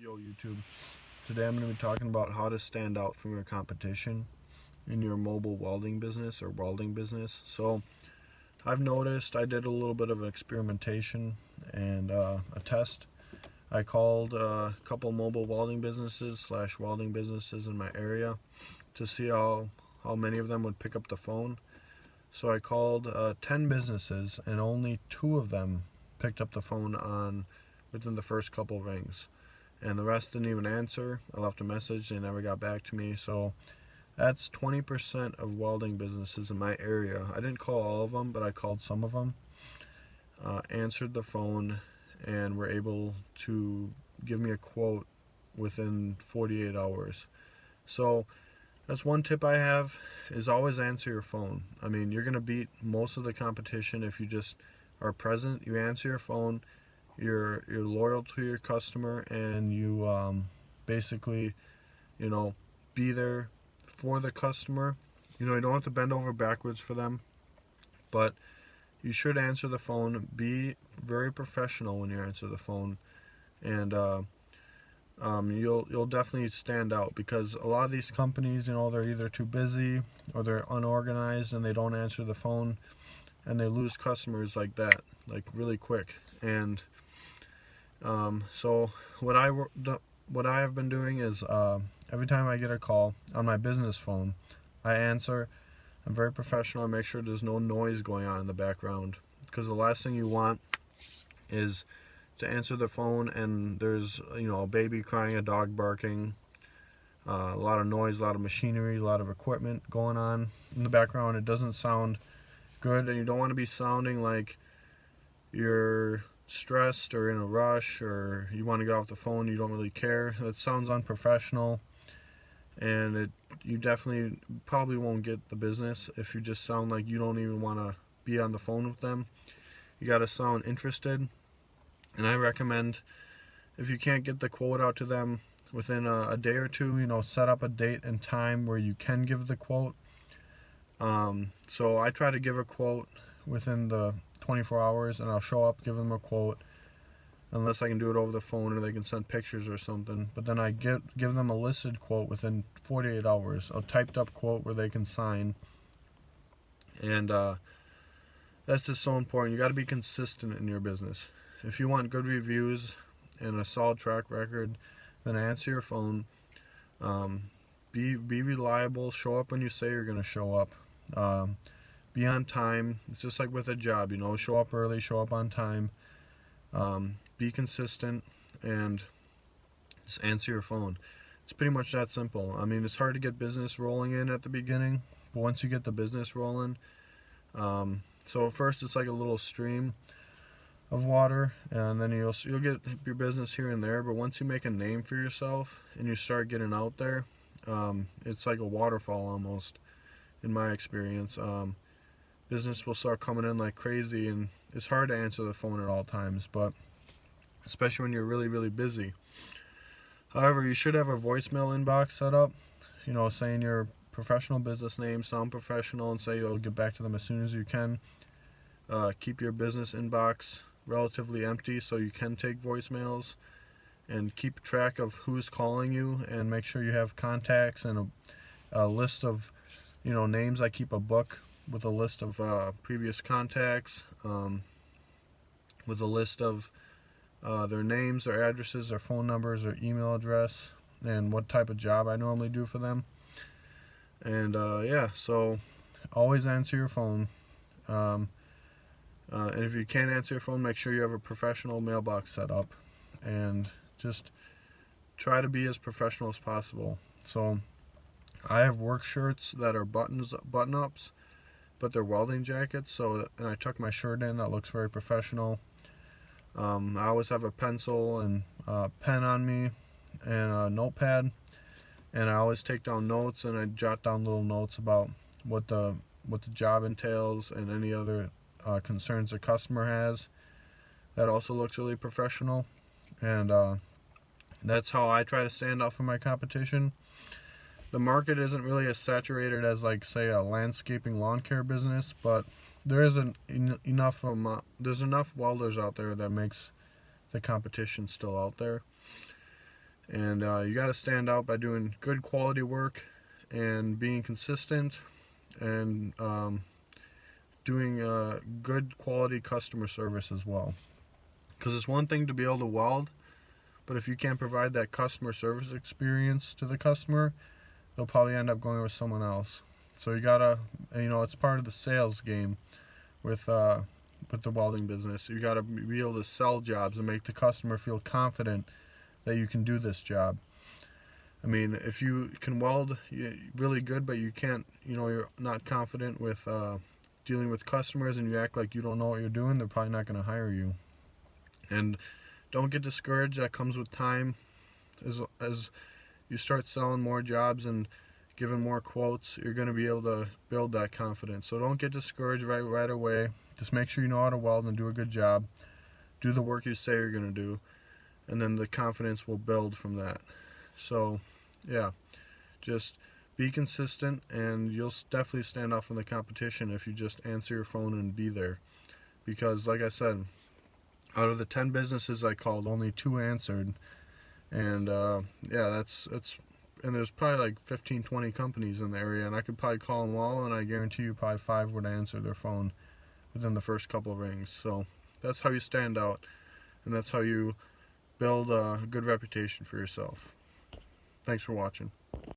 Yo YouTube, today I'm going to be talking about how to stand out from your competition in your mobile welding business or welding business. So I've noticed I did a little bit of experimentation and a test. I called a couple mobile welding businesses slash welding businesses in my area to see how many of them would pick up the phone. So I called 10 businesses and only 2 of them picked up the phone within the first couple rings. And the rest didn't even answer. I left a message, they never got back to me. So that's 20% of welding businesses in my area. I didn't call all of them, but I called some of them, answered the phone, and were able to give me a quote within 48 hours. So that's one tip I have, is always answer your phone. I mean, you're going to beat most of the competition if you just are present, you answer your phone, you're loyal to your customer, and you basically, be there for the customer. You don't have to bend over backwards for them, but you should answer the phone. Be very professional when you answer the phone, and you'll definitely stand out, because a lot of these companies, they're either too busy or they're unorganized and they don't answer the phone, and they lose customers like that, like really quick. And so what I have been doing is every time I get a call on my business phone, I answer. I'm very professional. I make sure there's no noise going on in the background, because the last thing you want is to answer the phone and there's a baby crying, a dog barking, a lot of noise, a lot of machinery, a lot of equipment going on in the background. It doesn't sound good, and you don't want to be sounding like you're stressed or in a rush, or you want to get off the phone, you don't really care. That sounds unprofessional, and you definitely probably won't get the business if you just sound like you don't even want to be on the phone with them. You got to sound interested, and I recommend, if you can't get the quote out to them within a day or two, set up a date and time where you can give the quote. So I try to give a quote within the 24 hours, and I'll show up, give them a quote, unless I can do it over the phone or they can send pictures or something. But then I give them a listed quote within 48 hours, a typed up quote where they can sign. And that's just so important. You got to be consistent in your business. If you want good reviews and a solid track record, then answer your phone. Be reliable. Show up when you say you're going to show up. Be on time. It's just like with a job, show up early, show up on time. Be consistent, and just answer your phone. It's pretty much that simple. I mean, it's hard to get business rolling in at the beginning, but once you get the business rolling, so first it's like a little stream of water, and then you'll get your business here and there. But once you make a name for yourself and you start getting out there, it's like a waterfall almost, in my experience. Business will start coming in like crazy, and it's hard to answer the phone at all times, but especially when you're really, really busy. However, you should have a voicemail inbox set up, saying your professional business name, sound professional, and say you'll get back to them as soon as you can. Keep your business inbox relatively empty so you can take voicemails, and keep track of who's calling you, and make sure you have contacts and a list of names. I keep a book with a list of previous contacts, with a list of their names, their addresses, their phone numbers, their email address, and what type of job I normally do for them. And yeah, so always answer your phone. And if you can't answer your phone, make sure you have a professional mailbox set up, and just try to be as professional as possible. So I have work shirts that are button-ups, but they're welding jackets. And I tuck my shirt in. That looks very professional. I always have a pencil and pen on me, and a notepad, and I always take down notes, and I jot down little notes about what the job entails and any other concerns the customer has. That also looks really professional, and that's how I try to stand out from my competition. The market isn't really as saturated as, like, say, a landscaping lawn care business, but there is there's enough welders out there that makes the competition still out there. And you got to stand out by doing good quality work and being consistent, and doing good quality customer service as well. Because it's one thing to be able to weld, but if you can't provide that customer service experience to the customer, they'll probably end up going with someone else. So you gotta, it's part of the sales game with the welding business. You gotta be able to sell jobs and make the customer feel confident that you can do this job. I mean, if you can weld really good, but you can't, you're not confident with dealing with customers, and you act like you don't know what you're doing, they're probably not going to hire you. And don't get discouraged. That comes with time. As you start selling more jobs and giving more quotes, you're going to be able to build that confidence. So don't get discouraged right away. Just make sure you know how to weld and do a good job. Do the work you say you're going to do, and then the confidence will build from that. So, yeah, just be consistent, and you'll definitely stand out from the competition if you just answer your phone and be there. Because, like I said, out of the 10 businesses I called, only 2 answered. And yeah, that's and there's probably like 15, 20 companies in the area, and I could probably call them all, and I guarantee you probably 5 would answer their phone within the first couple of rings. So that's how you stand out, and that's how you build a good reputation for yourself. Thanks for watching.